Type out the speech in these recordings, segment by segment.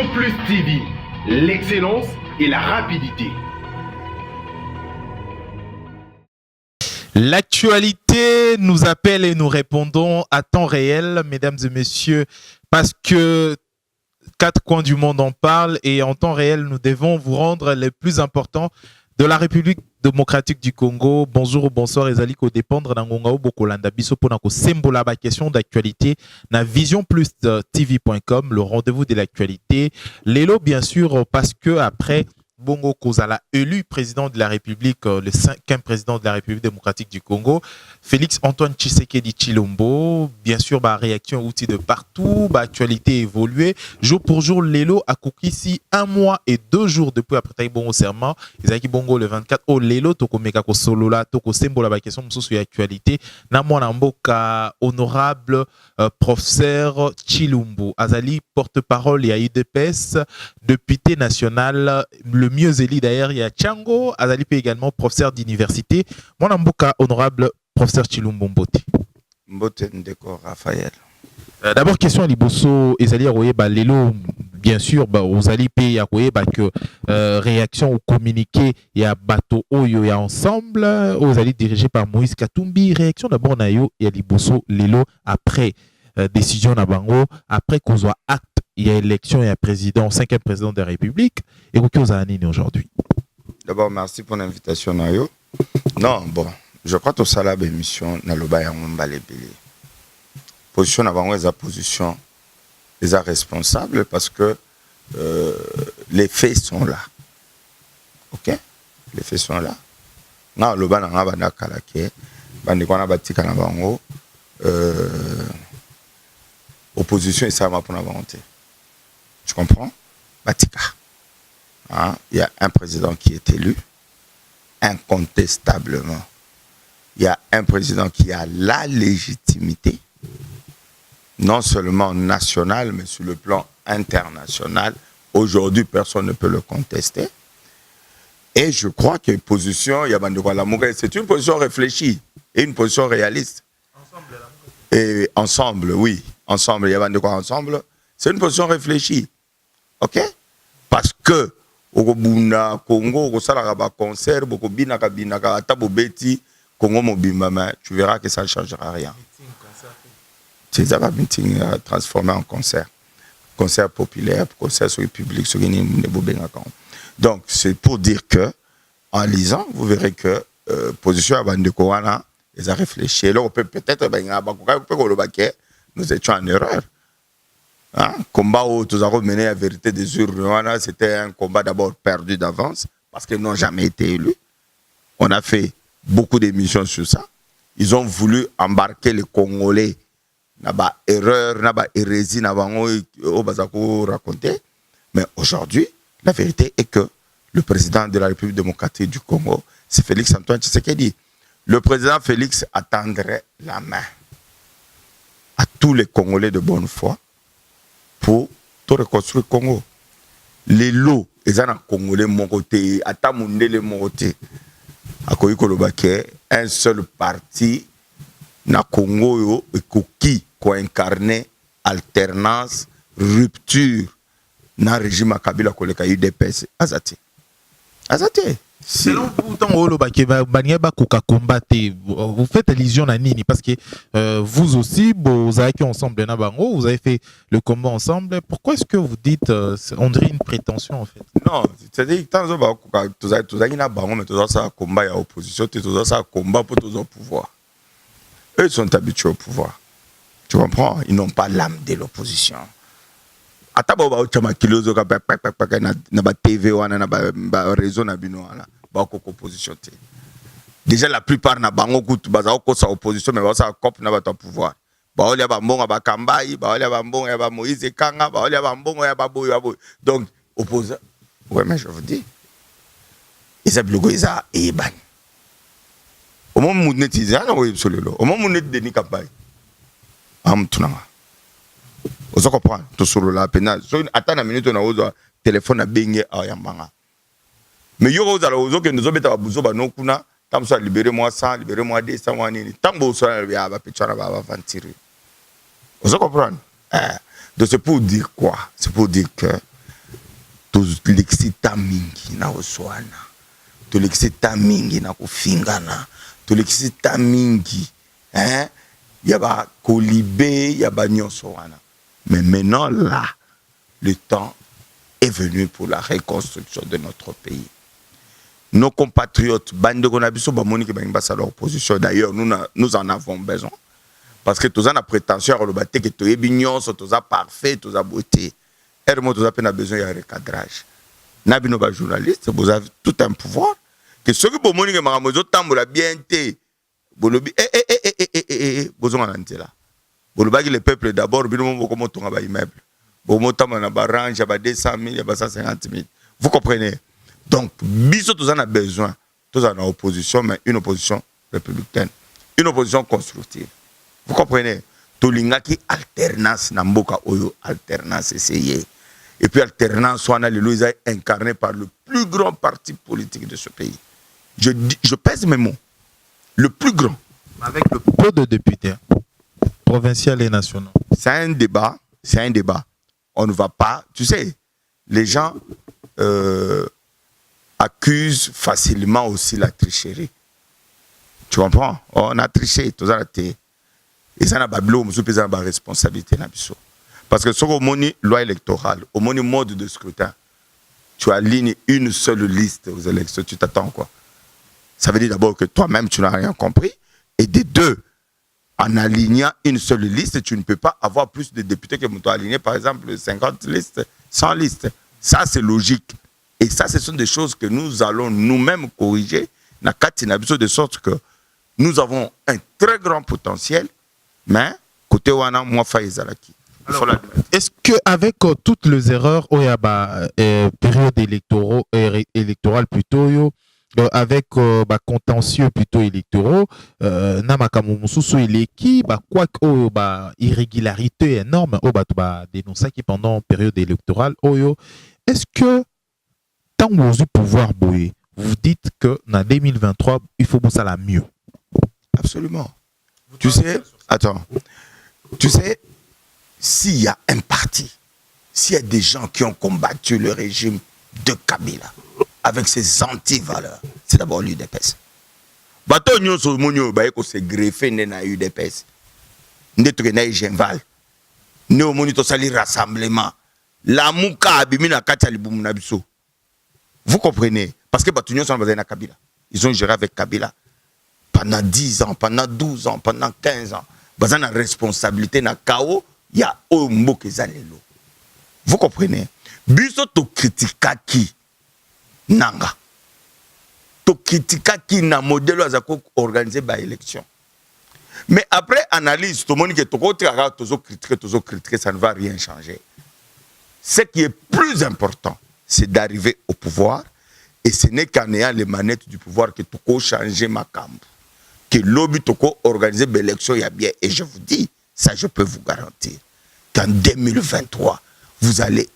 Vision Plus TV, l'excellence et la rapidité. L'actualité nous appelle et nous répondons à temps réel, mesdames et messieurs, parce que 4 coins du monde en parlent et en temps réel, nous devons vous rendre les plus importants de la République démocratique du Congo. Bonjour ou bonsoir, ezali ko dépendre na ngonga bokolanda biso pona ko sembola ba question d'actualité na visionplus.tv.com, le rendez-vous de l'actualité. Lelo bien sûr parce que après Bongo Kozala, élu président de la République, le 5e président de la République démocratique du Congo, Félix Antoine Tshisekedi Tshilombo, bien sûr, bah, réaction outil de partout, bah, actualité évoluée, jour pour jour, Lelo a ici 1 mois et 2 jours depuis après Bongo serment, Isaki Bongo le 24, oh Lelo, toko meka ko solola, toko sembola ba question sur l'actualité, na mwana mboka honorable professeur Tshilombo, Azali porte-parole, il y a UDPS, député national, le mieux élu d'ailleurs, il y a Tchango, Azalipe également, professeur d'université. Mon amboka, honorable professeur Tshilombo Mbote. Mbote Ndeko Raphaël. D'abord, question à Liboso, Ezali Aroye, Lelo, bien sûr, Ozalipe Aroye, que réaction au communiqué, il y a Bato Oyo, il y a ensemble, Ozali dirigé par Moïse Katumbi. Réaction d'abord, Nayo, il y a Liboso, Lelo, après décision Nabango, après qu'on soit acte. Il y a élection et un président, 5e président de la République. Et vous, qu'est-ce que aujourd'hui? D'abord, merci pour l'invitation, Nayo. Non, bon, je crois que ça, la émission, Naloba Yamambale Bele. Position avant les positions, les responsables parce que les faits sont là. Ok? Les faits sont là. Non, le ban n'a pas d'akalake, bandikwana batika na bango, opposition et ça m'a pour la volonté. Tu comprends? Batika. Hein? Il y a un président qui est élu, incontestablement. Il y a un président qui a la légitimité, non seulement nationale, mais sur le plan international. Aujourd'hui, personne ne peut le contester. Et je crois que position, c'est une position réfléchie et une position réaliste. Et ensemble, oui. Ensemble, il y a de quoi ensemble. C'est une position réfléchie. OK? Parce que au Congo, au Salaraba concert, beaucoup binaka binaka, tabobeti, Congo mobimama, tu verras que ça ne changera rien. C'est ça, meeting transformé en concert. Concert populaire, concert sur le public, sur les donc, c'est pour dire que, en lisant, vous verrez que position à Bande Kowana, ils ont réfléchi. Là, on peut peut-être, nous étions en erreur. Hein? Combat où tous avons mené la vérité des urnes, c'était un combat d'abord perdu d'avance, parce qu'ils n'ont jamais été élus. On a fait beaucoup d'émissions sur ça. Ils ont voulu embarquer les Congolais. Naba erreur, naba hérésie, naba raconter. Mais aujourd'hui, la vérité est que le président de la République démocratique du Congo, c'est Félix Antoine Tshisekedi. Le président Félix attendrait la main à tous les Congolais de bonne foi pour tout reconstruire le Congo. Les lots, ils ont un Congolais mon côté, Atamundele mon côté. À Koyikolobake, un seul parti, na Congo, qui incarné alternance, rupture, na régime Kabila koleka UDPS. Azate. Selon vous, vous faites allusion à Nini parce que vous aussi, vous avez fait ensemble, vous avez fait le combat ensemble. Pourquoi est-ce que vous dites, on dirait une prétention en fait? Non, c'est-à-dire que tu as un combat à l'opposition, tu as un combat pour le pouvoir. Eux sont habitués au pouvoir. Tu comprends? Ils n'ont pas l'âme de l'opposition. Déjà la plupart na bango kutu bazao kosa opposition mais bazao cop na ba pouvoir. Baoli ya bambonga ba Kambai, baoli ya bambonga ya ba Moïse Kanga, baoli ya bambonga ya ba Boyo. Donc opposant. Ouais mais je vous dis. Ils ont bloqué ça et ban. Au moment où nous étions là, oui absolument. Au moment où nous étions Denis Kambai. Am tunanga. Vous comprenez? Tout sur la pénal. Attends une minute, on a un téléphone à Bengue à Yambanga. Mais il y a des gens qui nous ont mis à Bouzo, tant que libérez-moi 100, libérez-moi 200, tant que vous avez un peu de vous comprenez? Donc c'est pour dire quoi? C'est pour dire que tolekisita mingi na oswana, tolekisita mingi na kofingana, tolekisita mingi yaba kolibé, yaba nyonso wana. Mais maintenant là, le temps est venu pour la reconstruction de notre pays. Nos compatriotes, bande konabiso ba moni ke ba sa leur opposition. D'ailleurs, nous en avons besoin. Parce que tous en a prétention à le battre que tu es bignon, tous a parfait, tous a beauté. Et moi, tous a peine besoin de recadrage. Nabino ba journaliste, vous avez tout un pouvoir. Que ceux qui pour moni que maramozo tambola bien té, bolobi besoin d'entrer là. Boloba que le peuple d'abord, bino mo comment on ba immeuble. Bomo tamana ba range, ba 200 000, ba 150 000. Vous comprenez? Donc, biso tous en a besoin. Tous en a opposition, mais une opposition républicaine, une opposition constructive. Vous comprenez? Tolinga qui alternance namboka oyo alternance essayé. Et puis alternance on a le incarné par le plus grand parti politique de ce pays. Je pèse mes mots. Le plus grand. Avec le peu de députés provinciaux et nationaux. C'est un débat. C'est un débat. On ne va pas. Tu sais, les gens accusent facilement aussi la tricherie. Tu comprends? On a triché, tout ça a été. Et ça n'a pas de responsabilité. Parce que sur la loi électorale, au mode de scrutin, tu alignes une seule liste aux élections. Tu t'attends quoi? Ça veut dire d'abord que toi-même, tu n'as rien compris. Et des deux, en alignant une seule liste, tu ne peux pas avoir plus de députés que tu as aligné, par exemple, 50 listes, 100 listes. Ça, c'est logique. Et ça, ce sont des choses que nous allons nous-mêmes corriger, de sorte que nous avons un très grand potentiel, mais côté wana moi faizalaki. Est-ce qu'avec toutes les erreurs au période électorale plutôt avec contentieux plutôt électoraux na makambo mususu eleki quoi que irrégularité énorme au dénoncé qui pendant période électorale oyo, est-ce que tant que vous pouvoir boyer, vous dites que en 2023 il faut ça la mieux? Absolument. Tu sais, attends. Tu sais, s'il y a un parti, s'il y a des gens qui ont combattu le régime de Kabila avec ses anti-valeurs, c'est d'abord l'UDPS. Bato nyonso monyo ba ko se greffer na UDPS. Ndeto na Genval. Ne omoni to sali rassemblement. La muka abimi na kati libumu na biso. Vous comprenez? Parce que bato nyonso na na Kabila. Ils ont géré avec Kabila pendant 10 ans, pendant 12 ans, pendant 15 ans. Bazan la responsabilité na kao ya o mboke zalelo. Vous comprenez? Biso to kritika ki nanga. To kritika ki na modèle azako organiser ba élection. Mais après analyse, tout le monde qui est toujours critiqué, ça ne va rien changer. Ce qui est plus important, c'est d'arriver au pouvoir. Et ce n'est qu'en ayant les manettes du pouvoir que tu peux changer ma cambre. Que l'objet tu peux organiser l'élection, il y a bien. Et je vous dis, ça je peux vous garantir, qu'en 2023, vous allez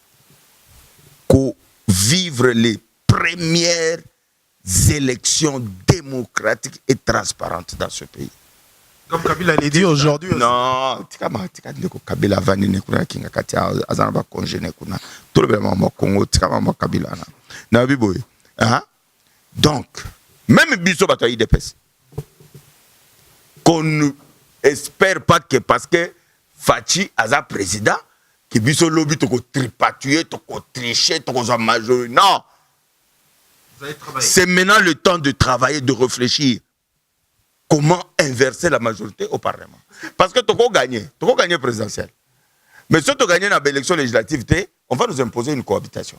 vivre les premières élections démocratiques et transparentes dans ce pays. Comme Kabila l'a dit aujourd'hui. Non, Kabila va ni kuna kinga kati azana ba congéné kuna. Tout le monde Congo tikama mo Kabila na. Na biboy. Hein? Donc, même biso bato IDPS. Qu'on ne espère pas que parce que Fachi aza président que biso lobby to ko tripatuer, to ko tricher, to ko za majorité. Non. C'est maintenant le temps de travailler, de réfléchir. Comment inverser la majorité au Parlement? Parce que tu as gagné présidentiel. Mais si tu as gagné dans l'élection législative, on va nous imposer une cohabitation.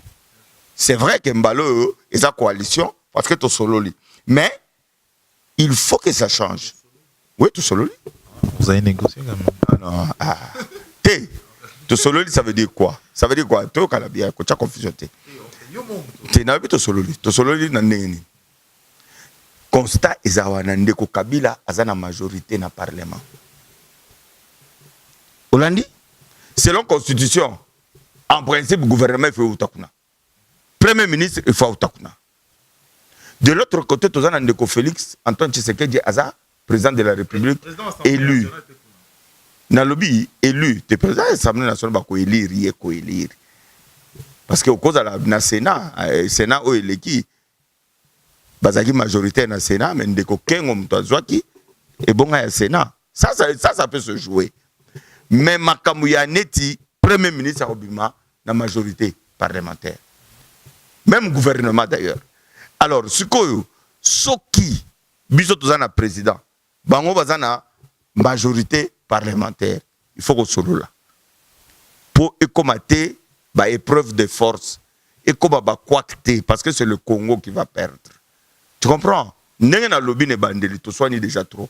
C'est vrai que Mbalo est sa coalition parce que tu es solo. Mais il faut que ça change. Oui, tu es solo. Vous avez négocié quand même. Non. Tu es solo, ça veut dire quoi? Ça veut dire quoi? Tu as confusion. Tu n'as pas de solo. Tu es solo, tu constat ezawana ndeko Kabila azana majorité na parlement. Olandi, selon constitution, en principe, le gouvernement il faut utakuna. Premier ministre il faut utakuna. De l'autre côté, tozana ndeko Félix Antoine Tshisekedi aza président de la République élu. Na lobby élu, te président de l'Assemblée nationale ba ko élire, ko élire. Parce que au cause de la Sénat, Sénat où il est qui bazaki majorité dans le Sénat, mais ndeko kengo mutazwaki et bon à Sénat. Ça peut se jouer. Mais Makamuya Neti, Premier ministre Obima, la majorité parlementaire. Même gouvernement d'ailleurs. Alors, ce qui, bisotozana président, bango bazana majorité parlementaire. Il faut qu'on soit là. Pour écomater, épreuve de force. Et comme parce que c'est le Congo qui va perdre. Tu comprends? N'engena lobby ne bandeli, to soigner déjà trop.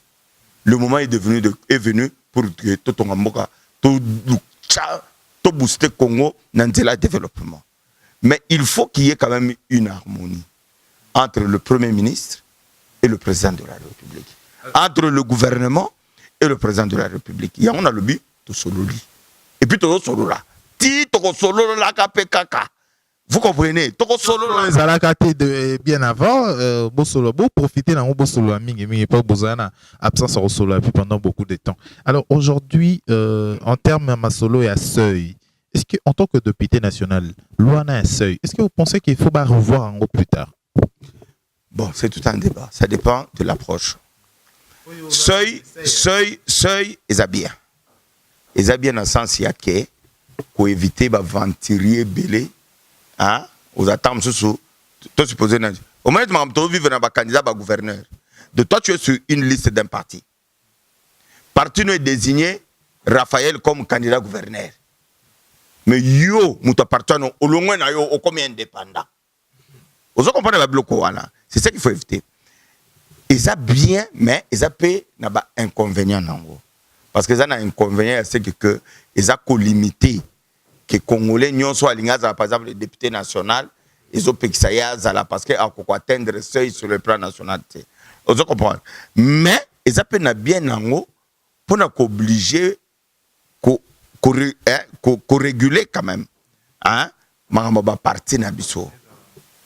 Le moment est venu pour que tout ton amoka, tout booster Congo dans le développement. Mais il faut qu'il y ait quand même une harmonie entre le Premier ministre et le président de la République. Entre le gouvernement et le président de la République. Il y a un lobby, tout solo. Et puis tout solo là. Ti to solo la kaka. Vous comprenez? Bien avant, Bosolo, profiter d'un Bosolo à Ming et pas Bosana, absence au solo pendant beaucoup de temps. Alors aujourd'hui, en termes de solo et à seuil, est-ce qu'en tant que député national, loi a un seuil, est-ce que vous pensez qu'il faut revoir en gros plus tard? Bon, c'est tout un débat. Ça dépend de l'approche. Seuil, ils bien. Ils bien dans le sens qu'il pour éviter de venturier belé. Hein? Aux attentes sous toi supposé au moins tu vivre dans un candidat à gouverneur. De toi tu es sur une liste d'un parti. Parti nous est désigné Raphaël comme candidat gouverneur. Mais yo muta parti au loin na yo au comme indépendant. Vous comprenez la bloco là. C'est ça qu'il faut éviter. Et ça bien mais ils a pas na ba inconvénient nango. Parce que ça na inconvénient c'est que ils a limité que les Congolais n'ont soit par exemple les députés nationaux, ils ont payé ça parce qu'ils ont atteindre le seuil sur le plan national. Vous comprenez? Mais ils ont bien pour obliger qu'on réguler quand même. Hein? Ma partie na biso.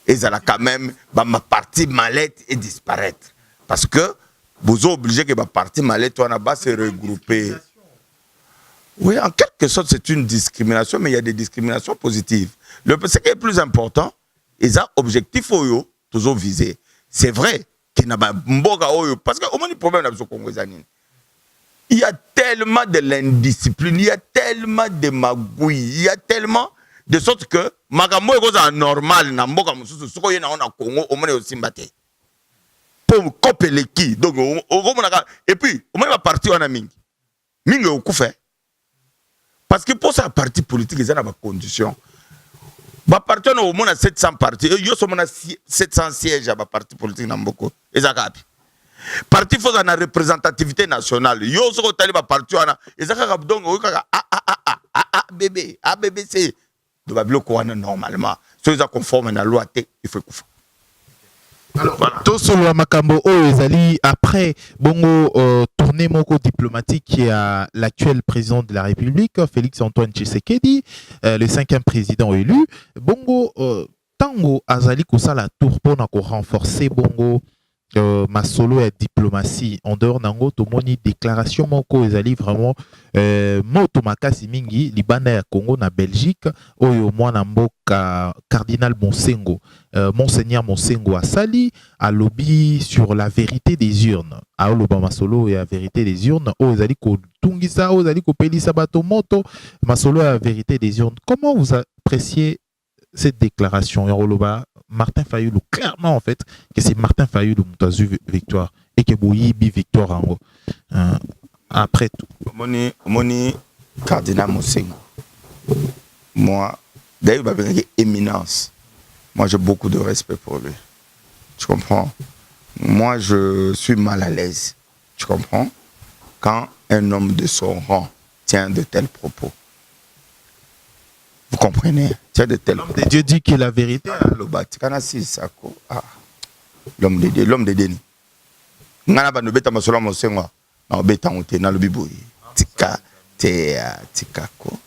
Ils ont quand même ma partie mallette et disparaître. Parce que vous êtes obligé que ma partie mallette se regrouper. Oui, en quelque sorte, c'est une discrimination, mais il y a des discriminations positives. Ce qui est plus important, ils ont objectif toujours visé. C'est vrai qu'il n'y a pas de parce que au moins le problème avec le Congo, il y a tellement de l'indiscipline, il y a tellement de magouilles, il y a tellement de sorte que magambo est normal na mboka mususu soko yena on a Congo au moins aussi mbaté. Pour couper les qui donc et puis au moins la partie on a mingi au coup fait. Parce que pour sa parti politique, ils ont des conditions. Les partis ont au moins 700 partis. Ils ont 700 sièges à la parti politique. Ils ont parti faut une représentativité nationale. Ils ont des partis. Ils ont bébé, c'est normalement. Si ils sont conformes à la loi, il faut que alors, tout sur le Makambo, après, tournée moko diplomatique qui a l'actuel président de la République, Félix Antoine Tshisekedi, le 5e président élu. Tango Azali Kosala tour pour renforcer ma solo et diplomatie en dehors nango to moni déclaration moko ezali vraiment moto makasi mingi libanda ya Congo na Belgique oyo mwana mboka cardinal Monsengo monseigneur Monsengo asali a lobby sur la vérité des urnes a loba masolo et la vérité des urnes o ezali ko tungisa o ezali ko pelisa bato moto masolo et la vérité des urnes. Comment vous appréciez cette déclaration Yoroloba Martin Fayulu, clairement en fait, que c'est Martin Fayulu qui a eu victoire et que Bouyibi victoire en gros. Après tout. Moni cardinal Monsengo. Moi, d'ailleurs, il y a éminence. Moi, j'ai beaucoup de respect pour lui. Tu comprends? Moi, je suis mal à l'aise. Tu comprends? Quand un homme de son rang tient de tels propos. Vous comprenez? L'homme de Dieu dit que la vérité. L'homme de Dieu, l'homme de Dieu. Ngana ba no beta masolo Monsengo na beta onte na lobiboyi. Tika ko.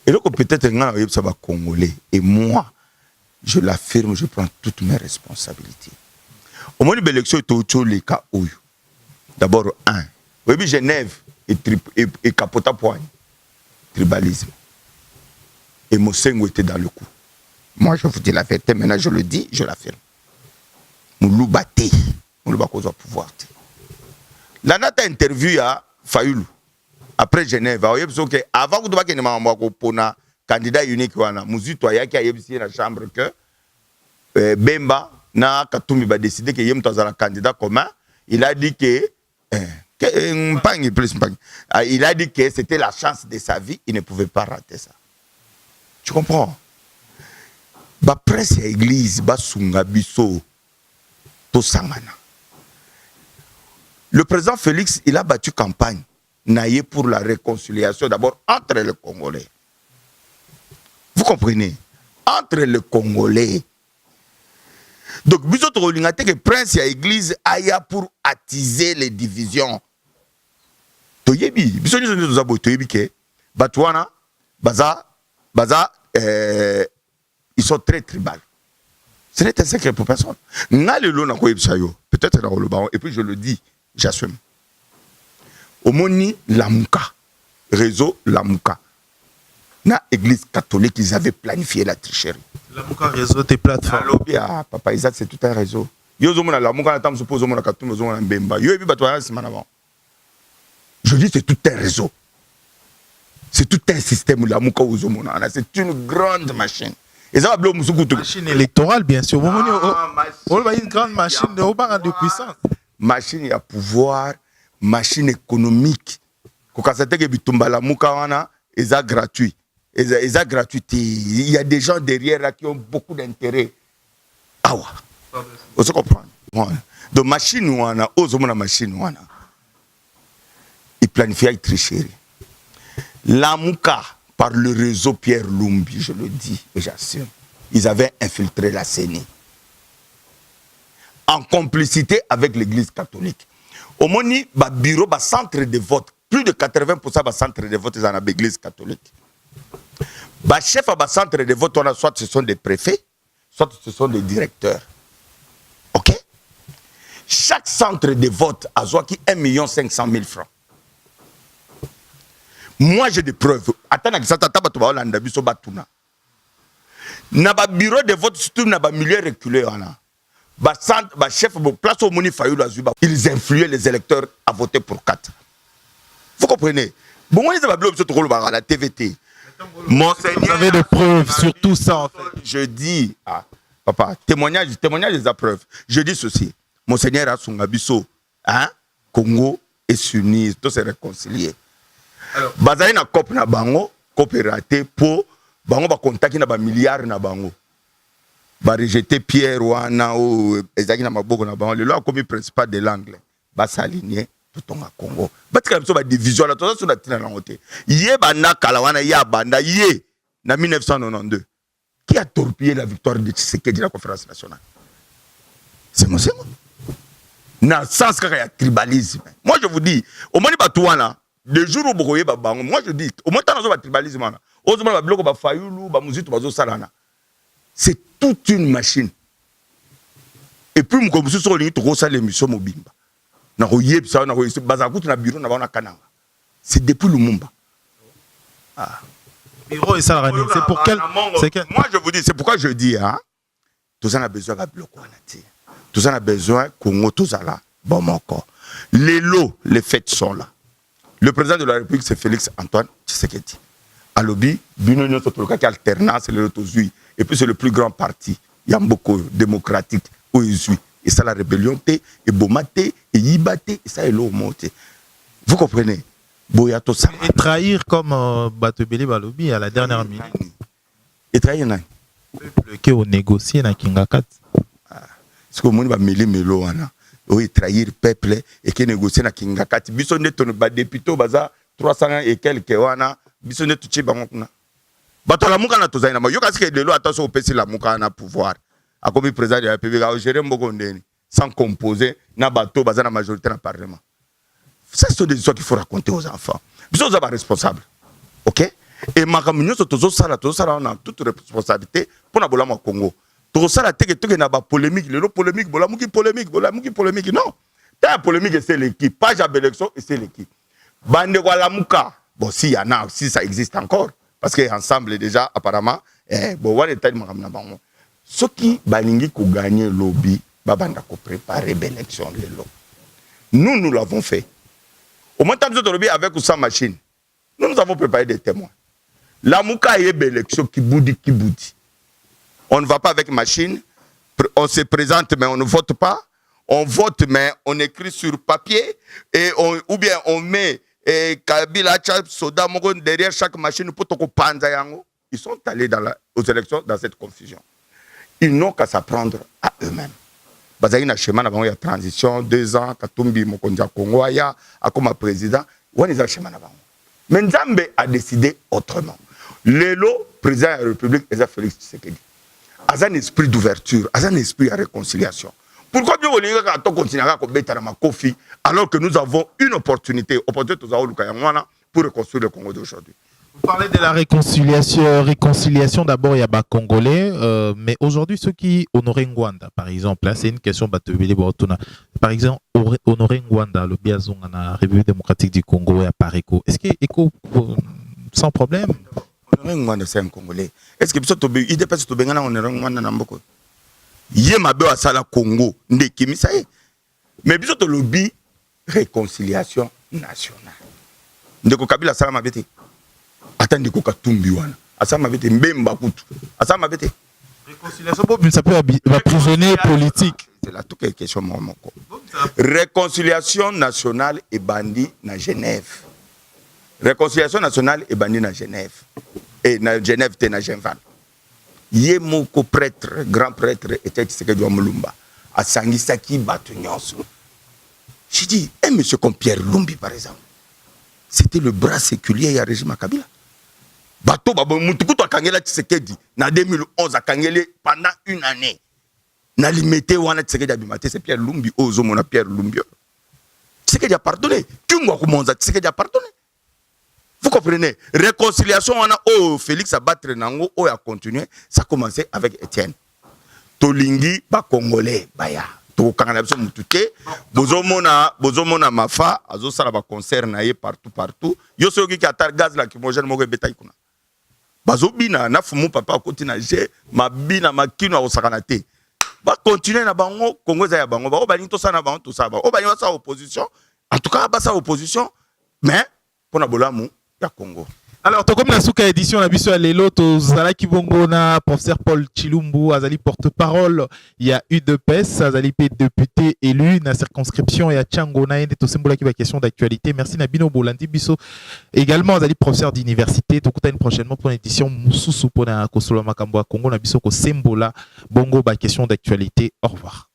Et donc peut-être ngana yebsa ba congolais et moi je l'affirme, je prends toutes mes responsabilités. Au moins l'élection est autour les cas oyo. D'abord oui Genève et Capota Poigne. Tribalisme. Et Monsengo était dans le coup. Moi, je vous dis la vérité, maintenant je le dis, je l'affirme. Moulouba te, Moulouba cause au pouvoir te. La nata interview à Fayoulou, après Genève, avant que tu aies un candidat unique, Mouzito a qui a dans la chambre que Bemba na Katumbi va décider qu'il y a un candidat commun. Il a dit que il a dit que c'était la chance de sa vie, il ne pouvait pas rater ça. Tu comprends? Ba presse et église, ba sunga biso, to sangana. Le président Félix, il a battu campagne naïe pour la réconciliation d'abord entre les Congolais. Vous comprenez? Entre les Congolais. Donc, biso to lingate que prince et église aya pour attiser les divisions. Toyebi, biso ni zo zabo toyebi ke batwana baza ils sont très tribal. Ce n'est un secret pour personne. Peut-être dans le baron, et puis je le dis, j'assume. Omoni Lamouka, réseau Lamouka. Na église catholique, ils avaient planifié la tricherie. Lamouka réseau tes plateformes. Ah, papa Isaac, c'est tout un réseau. Yo zomona Lamouka, na suppose zomona Katumbi, zomona Mbemba. Yo ebi batwa semaine avant. Je dis c'est tout un réseau. C'est tout un système Lamouka ou zomona. C'est une grande machine. Machine électorale, bien sûr. Une grande machine de puissance. Machine à pouvoir, machine économique. C'est gratuit. C'est gratuité. Il y a des gens derrière là qui ont beaucoup d'intérêt. Ah ouais. Vous comprenez? Donc, machine ou on a machine ou on a. Il planifie une tricherie. Lamouka, par le réseau Pierre Lumbi, je le dis et j'assume, ils avaient infiltré la CENI. En complicité avec l'église catholique. Au Moni, le bureau, le centre de vote, plus de 80% du centre de vote, ils en ont l'église catholique. Le chef du centre de vote, soit ce sont des préfets, soit ce sont des directeurs. Ok? Chaque centre de vote a 1 500 000 francs. Moi, j'ai des preuves. Attends, na ba bureau de vote, surtout na ba milieu reculé, chef place au Moni Fayoulou Azuba, ils influaient les électeurs à voter pour 4. Vous comprenez? Bon, moi, ils avaient la TVT. Vous avez des preuves sur tout ça, en fait. Je dis, papa, témoignage des preuves. Je dis ceci. Monseigneur Asungabiso, Congo est s'unir, tout se réconcilier. Bazali na cop na bango, coopératé pour bango ba contacter na ba milliards na bango. Ba rejeter Pierre wana ou ezaki na maboko na bango. Le loi comme principal de l'anglais. Ba s'aligner tout en Congo. Ba tika biso ba division la tout ça na tina na ngote. Yé ba na kala wana ya banda yé na 1992. Qui a torpillé la victoire de Tshisekedi de la conférence nationale? C'est moi. Na sens kaka ya tribalisme. Moi je vous dis, au moni ba touana le jour où vous voyez, moi je dis, au moins, tribalisme, c'est toute une machine. Et puis, c'est depuis Lumumba. Bureau et ça, c'est pour quel. Moi je vous dis, c'est pourquoi je dis, tout ça a besoin de bloquer. Tout ça a besoin Congo, tout ça là. Bon, mon corps. Les lots, les fêtes sont là. Le président de la République, c'est Félix Antoine Tshisekedi. À l'Obi, Binounion Sotoloka qui alternance, c'est le Lotozui. Et puis c'est le plus grand parti, Yamboko, démocratique, Oizui. Et ça, la rébellion, et Bomate, et Yibate, et ça, et l'Omote. Vous comprenez? Boyato ça. Et trahir comme Batebele Balobi à la dernière minute. Et trahir, non? Le qui ont négocié dans Kingakat. C'est comme on va mêler Melo, oui, trahir peuple et qui négocie na Kingakati. Biso ne ton ba député baza 300 et quelques wana. Biso ne tuchi bangona. Bato la muka na tozaina ma yoka sike lelo attention au PC la muka na pouvoir. A comme président de la République a géré mboko ndeni sans composer na bato baza na majorité dans le parlement. Ça c'est des histoires qu'il faut raconter aux enfants. Biso za ba responsable. OK? Et makamunyo so tozo sala on a toute responsabilité pour na bola mo Congo. Tout ça, la polémique, le polémique, polémique, non. T'as polémique, c'est l'équipe. Pas j'ai élection, c'est l'équipe. Bande Walamouka, bon, si y en a, si ça existe encore, parce qu'ensemble, déjà, apparemment, bon wale tali makamna bango soki balingi ko gagner lobby babanda ko préparer l'élection lelo. Nous l'avons fait. Au moins tant de lobby avec ou sans machine. Nous avons préparé des témoins. La mouka est élection qui boudi. On ne va pas avec machine, on se présente mais on ne vote pas. On vote mais on écrit sur papier et ou bien on met Kabila Soda derrière chaque machine pour toko panza yango. Ils sont allés aux élections dans cette confusion. Ils n'ont qu'à s'apprendre à eux-mêmes. Bazali na schéma na bango ya transition 2 ans Katumbi Mokonzi ya Congo ya akoma président wani za schéma na bango. Mais Nzambe a décidé autrement. Lelo président de la République est Félix Tshisekedi. A un esprit d'ouverture, a un esprit de réconciliation. Pourquoi Dieu veut continuer à Kofi alors que nous avons une opportunité pour reconstruire le Congo d'aujourd'hui? Vous parlez de la réconciliation d'abord, il y a des Congolais, mais aujourd'hui, ceux qui honoraient Ngwanda, par exemple, là, c'est une question, par exemple, honorer Ngwanda, le Biazon, la République démocratique du Congo et à Pareco, est-ce qu'il est sans problème? Honorer Ngwanda, c'est un Congolais. Est-ce que il dépasse tout bien honorer Ngwanda Namboko? Yé ma be asala Congo, ndekimi ça y est. Mais biso to lobby réconciliation nationale. Ndeko Kabila sala mabete. Attendez ko Katumbi wana. Asala mabete mbemba kutu. Asala mabete. Réconciliation pour ça peut prisonnier politique. C'est là toute question moko. Réconciliation nationale et bandit na Genève. Réconciliation nationale et bandit na Genève. Et na Genève te na Genval. Yé moko prêtre, grand prêtre était Tshisekedi wa Mulumba. A Sangisaki Batunyonso. J'ai dit, monsieur comme Pierre Lumbi par exemple, c'était le bras séculier à régime Kabila. Bato babo mutukuto akangela Tshisekedi na 2011 akangele pendant une année. Na limité wana Tshisekedi abimate c'est Pierre Lumbi ozo mona Pierre Lumbi. Tshisekedi a pardonné. Kungwa kumonza Tshisekedi a pardonné. Vous comprenez? Réconciliation, on a Félix a battre nango, a continué. Ça a commencé avec Étienne. Tolingi, ba Congolais, baya. To kangalabso mutute. Bozomona mafa, azo sala ba concert naie partout. Yo so ki atar gaz la kimogène mo beta ikuna. Bazobina na fumu papa koti na je, mabina makino osakanate. Ba continuer na bango, Congo za ya bango. Ba obani to sana bango to saba. Obani wa sa opposition. En tout cas, ba sa opposition, mais pour na bolamu Congo. Alors, comme la souka édition, la biso à l'éloto, Zalaki Bongona, professeur Paul Chilumbu, Azali porte-parole, il y a eu de PES, Azali député élu, dans la circonscription, il y a Tchangona, il y a tout symbole qui va question d'actualité. Merci Nabino Bolandi Biso. Également, Azali professeur d'université, tout une prochainement pour l'édition Moussousou pour la Kosolo Makambo à Congo, Nabiso ko Sembola, Bongo, question d'actualité. Au revoir.